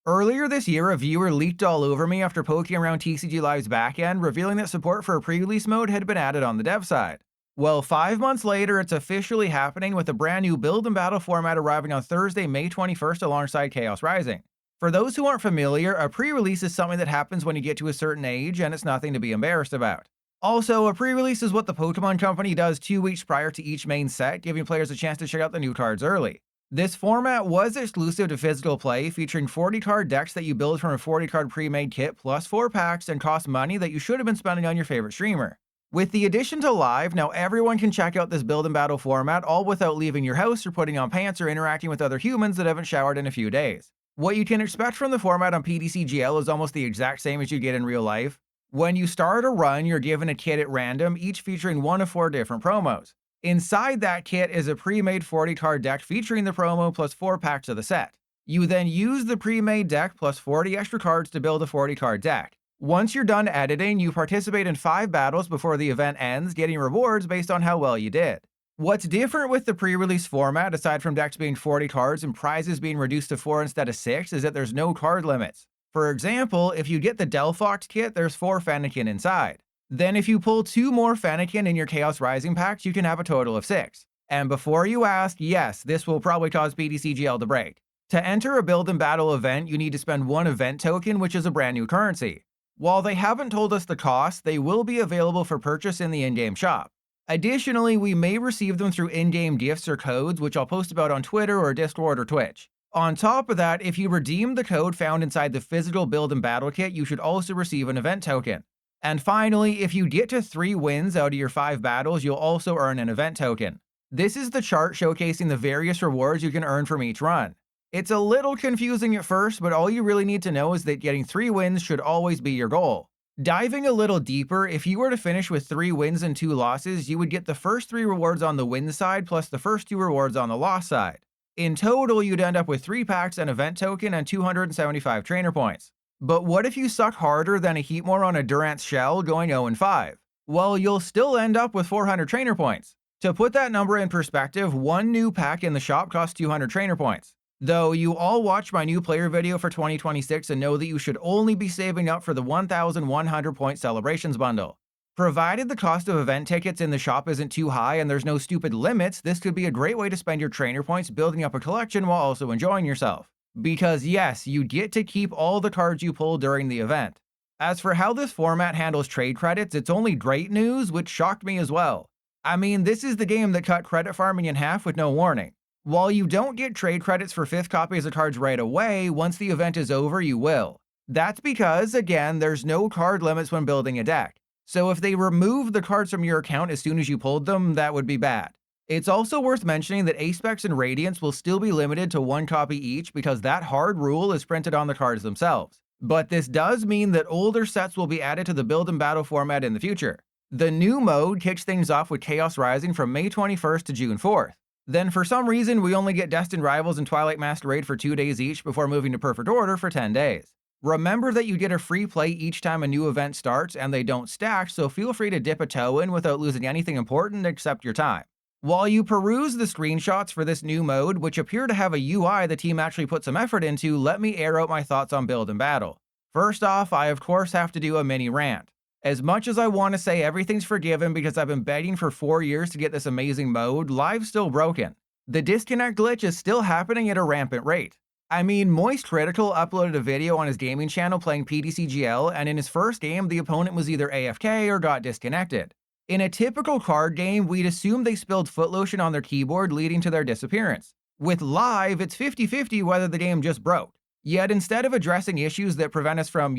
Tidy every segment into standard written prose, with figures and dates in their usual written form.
Earlier this year, a viewer leaked all over me after poking around TCG Live's backend, revealing that support for a pre-release mode had been added on the dev side. Well, 5 months later, it's officially happening with a brand new build and battle format arriving on Thursday, May 21st alongside Chaos Rising. For those who aren't familiar, a pre-release is something that happens when you get to a certain age, and it's nothing to be embarrassed about. Also, a pre-release is what the Pokémon Company does 2 weeks prior to each main set, giving players a chance to check out the new cards early. This format was exclusive to physical play, featuring 40-card decks that you build from a 40-card pre-made kit plus 4 packs and cost money that you should have been spending on your favorite streamer. With the addition to Live, now everyone can check out this build and battle format all without leaving your house or putting on pants or interacting with other humans that haven't showered in a few days. What you can expect from the format on PTCGL is almost the exact same as you get in real life. When you start a run, you're given a kit at random, each featuring 1 of 4 different promos. Inside that kit is a pre-made 40-card deck featuring the promo plus 4 packs of the set. You then use the pre-made deck plus 40 extra cards to build a 40-card deck. Once you're done editing, you participate in 5 battles before the event ends, getting rewards based on how well you did. What's different with the pre-release format, aside from decks being 40 cards and prizes being reduced to 4 instead of 6, is that there's no card limits. For example, if you get the Delphox kit, there's 4 Fennekin inside. Then if you pull 2 more Fennekin in your Chaos Rising packs, you can have a total of 6. And before you ask, yes, this will probably cause PTCGL to break. To enter a build and battle event, you need to spend 1 event token, which is a brand new currency. While they haven't told us the cost, they will be available for purchase in the in-game shop. Additionally, we may receive them through in-game gifts or codes, which I'll post about on Twitter or Discord or Twitch. On top of that, if you redeem the code found inside the physical build and battle kit, you should also receive an event token. And finally, if you get to 3 wins out of your 5 battles, you'll also earn an event token. This is the chart showcasing the various rewards you can earn from each run. It's a little confusing at first, but all you really need to know is that getting 3 wins should always be your goal. Diving a little deeper, if you were to finish with 3 wins and 2 losses, you would get the first 3 rewards on the win side plus the first 2 rewards on the loss side. In total, you'd end up with 3 packs, an event token, and 275 trainer points. But what if you suck harder than a Heatmore on a Durant's shell going 0-5? Well, you'll still end up with 400 trainer points. To put that number in perspective, 1 new pack in the shop costs 200 trainer points. Though you all watched my new player video for 2026 and know that you should only be saving up for the 1,100 point celebrations bundle. Provided the cost of event tickets in the shop isn't too high and there's no stupid limits, this could be a great way to spend your trainer points building up a collection while also enjoying yourself. Because yes, you get to keep all the cards you pull during the event. As for how this format handles trade credits, it's only great news, which shocked me as well. I mean, this is the game that cut credit farming in half with no warning. While you don't get trade credits for 5th copies of cards right away, once the event is over, you will. That's because, again, there's no card limits when building a deck. So if they remove the cards from your account as soon as you pulled them, that would be bad. It's also worth mentioning that Apex and Radiance will still be limited to 1 copy each because that hard rule is printed on the cards themselves. But this does mean that older sets will be added to the build and battle format in the future. The new mode kicks things off with Chaos Rising from May 21st to June 4th. Then for some reason, we only get Destined Rivals and Twilight Masquerade for 2 days each before moving to Perfect Order for 10 days. Remember that you get a free play each time a new event starts and they don't stack, so feel free to dip a toe in without losing anything important except your time. While you peruse the screenshots for this new mode, which appear to have a UI the team actually put some effort into, let me air out my thoughts on build and battle. First off, I of course have to do a mini rant. As much as I want to say everything's forgiven because I've been begging for 4 years to get this amazing mode, Live's still broken. The disconnect glitch is still happening at a rampant rate. I mean, Moist Critical uploaded a video on his gaming channel playing PTCGL, and in his first game, the opponent was either AFK or got disconnected. In a typical card game, we'd assume they spilled foot lotion on their keyboard, leading to their disappearance. With Live, it's 50-50 whether the game just broke. Yet instead of addressing issues that prevent us from,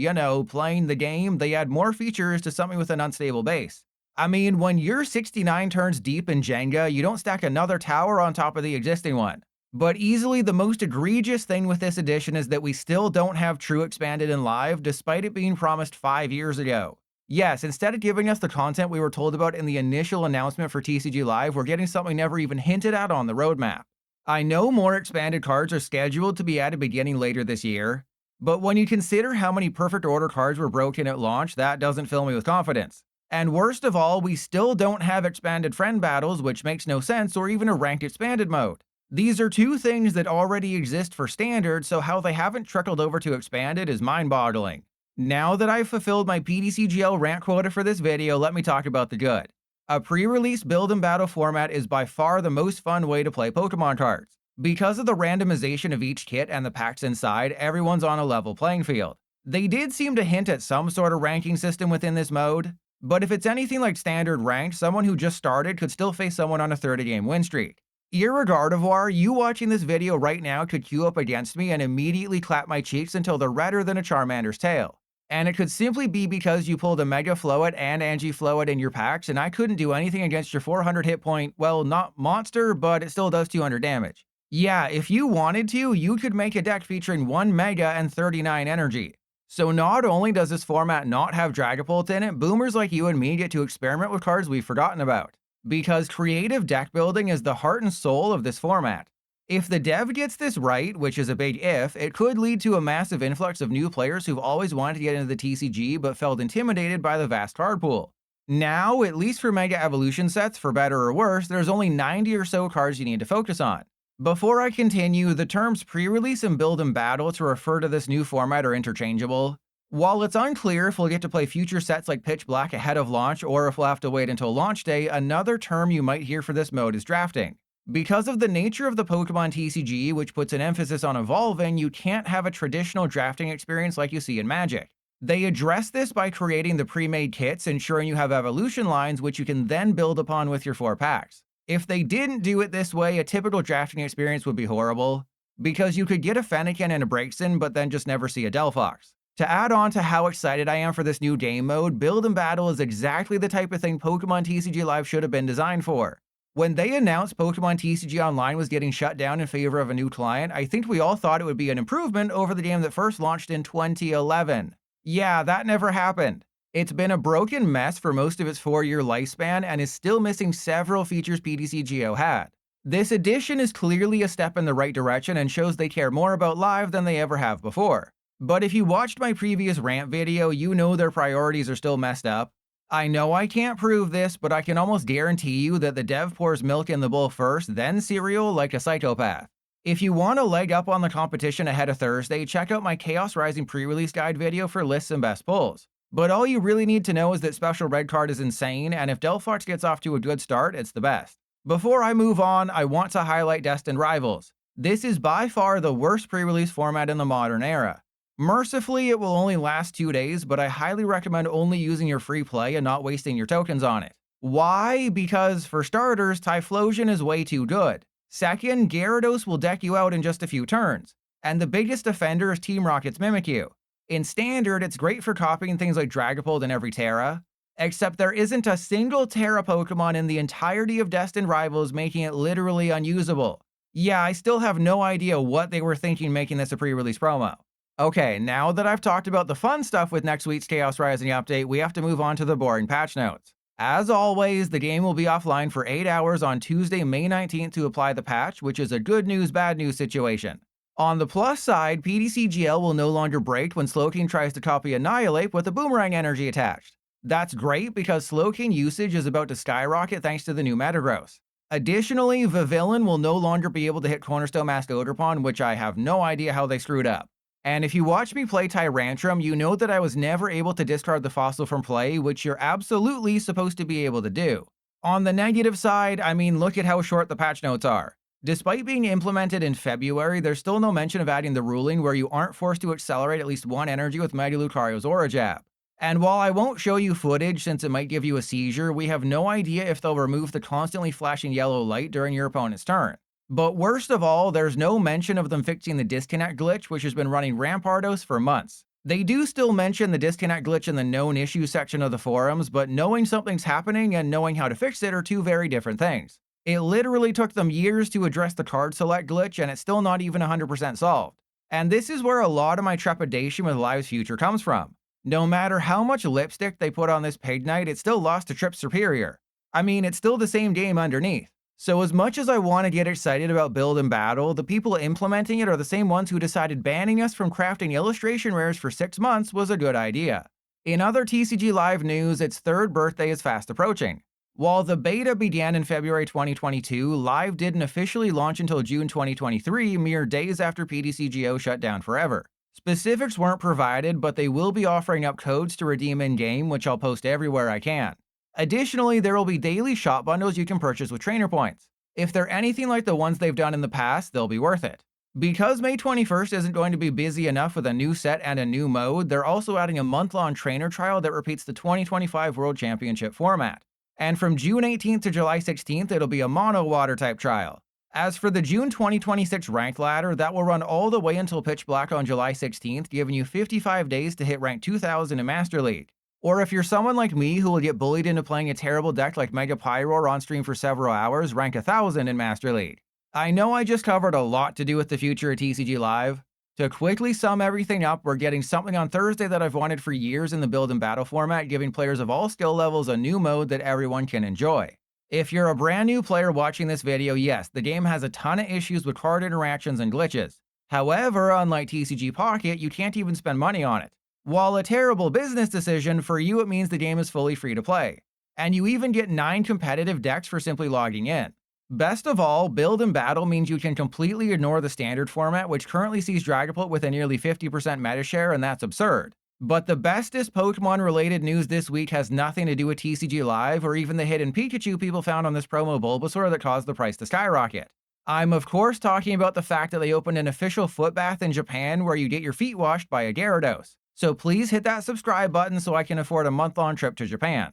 playing the game, they add more features to something with an unstable base. I mean, when you're 69 turns deep in Jenga, you don't stack another tower on top of the existing one. But easily the most egregious thing with this edition is that we still don't have True Expanded in Live, despite it being promised 5 years ago. Yes, instead of giving us the content we were told about in the initial announcement for TCG Live, we're getting something never even hinted at on the roadmap. I know more expanded cards are scheduled to be added beginning later this year, but when you consider how many Perfect Order cards were broken at launch, that doesn't fill me with confidence. And worst of all, we still don't have expanded friend battles, which makes no sense, or even a ranked expanded mode. These are two things that already exist for Standard, so how they haven't trickled over to Expanded is mind-boggling. Now that I've fulfilled my PTCGL rant quota for this video, let me talk about the good. A pre-release build and battle format is by far the most fun way to play Pokemon cards. Because of the randomization of each kit and the packs inside, everyone's on a level playing field. They did seem to hint at some sort of ranking system within this mode, but if it's anything like Standard ranked, someone who just started could still face someone on a 30-game win streak. Irregardless, you watching this video right now could queue up against me and immediately clap my cheeks until they're redder than a Charmander's tail. And it could simply be because you pulled a Mega Float and Angi-Float in your packs, and I couldn't do anything against your 400 hit point, well, not monster, but it still does 200 damage. Yeah, if you wanted to, you could make a deck featuring 1 Mega and 39 energy. So not only does this format not have Dragapult in it, boomers like you and me get to experiment with cards we've forgotten about. Because creative deck building is the heart and soul of this format. If the dev gets this right, which is a big if, it could lead to a massive influx of new players who've always wanted to get into the TCG but felt intimidated by the vast card pool. Now, at least for Mega Evolution sets, for better or worse, there's only 90 or so cards you need to focus on. Before I continue, the terms pre-release and build and battle to refer to this new format are interchangeable. While it's unclear if we'll get to play future sets like Pitch Black ahead of launch or if we'll have to wait until launch day, another term you might hear for this mode is drafting. Because of the nature of the Pokemon TCG, which puts an emphasis on evolving, you can't have a traditional drafting experience like you see in Magic. They address this by creating the pre-made kits, ensuring you have evolution lines which you can then build upon with your 4 packs. If they didn't do it this way, a typical drafting experience would be horrible, because you could get a Fennekin and a Braixen, but then just never see a Delphox. To add on to how excited I am for this new game mode, Build and Battle is exactly the type of thing Pokemon TCG Live should have been designed for. When they announced Pokemon TCG Online was getting shut down in favor of a new client, I think we all thought it would be an improvement over the game that first launched in 2011. Yeah, that never happened. It's been a broken mess for most of its 4-year lifespan and is still missing several features PTCGO had. This edition is clearly a step in the right direction and shows they care more about Live than they ever have before. But if you watched my previous rant video, you know their priorities are still messed up. I know I can't prove this, but I can almost guarantee you that the dev pours milk in the bowl first, then cereal like a psychopath. If you want a leg up on the competition ahead of Thursday, check out my Chaos Rising pre-release guide video for lists and best pulls. But all you really need to know is that Special Red Card is insane, and if Delphox gets off to a good start, it's the best. Before I move on, I want to highlight Destined Rivals. This is by far the worst pre-release format in the modern era. Mercifully, it will only last 2 days, but I highly recommend only using your free play and not wasting your tokens on it. Why? Because, for starters, Typhlosion is way too good. Second, Gyarados will deck you out in just a few turns. And the biggest offender is Team Rocket's Mimikyu. In Standard, it's great for copying things like Dragapult in every Terra, except there isn't a single Terra Pokemon in the entirety of Destined Rivals, making it literally unusable. Yeah, I still have no idea what they were thinking making this a pre-release promo. Okay, now that I've talked about the fun stuff with next week's Chaos Rising update, we have to move on to the boring patch notes. As always, the game will be offline for 8 hours on Tuesday, May 19th to apply the patch, which is a good news, bad news situation. On the plus side, PTCGL will no longer break when Slowking tries to copy Annihilate with a boomerang energy attached. That's great because Slowking usage is about to skyrocket thanks to the new Metagross. Additionally, Vivillon will no longer be able to hit Cornerstone Mask Oderpon, which I have no idea how they screwed up. And if you watch me play Tyrantrum, you know that I was never able to discard the fossil from play, which you're absolutely supposed to be able to do. On the negative side, I mean, look at how short the patch notes are. Despite being implemented in February, there's still no mention of adding the ruling where you aren't forced to accelerate at least 1 energy with Mega Lucario's Aura Jab. And while I won't show you footage since it might give you a seizure, we have no idea if they'll remove the constantly flashing yellow light during your opponent's turn. But worst of all, there's no mention of them fixing the disconnect glitch, which has been running Rampardos for months. They do still mention the disconnect glitch in the known issues section of the forums, but knowing something's happening and knowing how to fix it are two very different things. It literally took them years to address the card select glitch, and it's still not even 100% solved. And this is where a lot of my trepidation with Live's future comes from. No matter how much lipstick they put on this Pig Knight, it's still lost to Trip Superior. I mean, it's still the same game underneath. So as much as I want to get excited about Build and Battle, the people implementing it are the same ones who decided banning us from crafting illustration rares for 6 months was a good idea. In other TCG Live news, its 3rd birthday is fast approaching. While the beta began in February 2022, Live didn't officially launch until June 2023, mere days after PTCGO shut down forever. Specifics weren't provided, but they will be offering up codes to redeem in-game, which I'll post everywhere I can. Additionally, there will be daily shop bundles you can purchase with trainer points. If they're anything like the ones they've done in the past, they'll be worth it. Because May 21st isn't going to be busy enough with a new set and a new mode, they're also adding a month-long trainer trial that repeats the 2025 World Championship format. And from June 18th to July 16th, it'll be a mono water type trial. As for the June 2026 ranked ladder, that will run all the way until Pitch Black on July 16th, giving you 55 days to hit rank 2000 in Master League. Or if you're someone like me who will get bullied into playing a terrible deck like Mega Pyroar on stream for several hours, rank 1000 in Master League. I know I just covered a lot to do with the future of TCG Live. To quickly sum everything up, we're getting something on Thursday that I've wanted for years in the build and battle format, giving players of all skill levels a new mode that everyone can enjoy. If you're a brand new player watching this video, yes, the game has a ton of issues with card interactions and glitches. However, unlike TCG Pocket, you can't even spend money on it. While a terrible business decision, for you it means the game is fully free to play. And you even get 9 competitive decks for simply logging in. Best of all, build and battle means you can completely ignore the standard format, which currently sees Dragapult with a nearly 50% meta share, and that's absurd. But the bestest Pokemon-related news this week has nothing to do with TCG Live or even the hidden Pikachu people found on this promo Bulbasaur that caused the price to skyrocket. I'm of course talking about the fact that they opened an official foot bath in Japan where you get your feet washed by a Gyarados. So please hit that subscribe button so I can afford a month-long trip to Japan.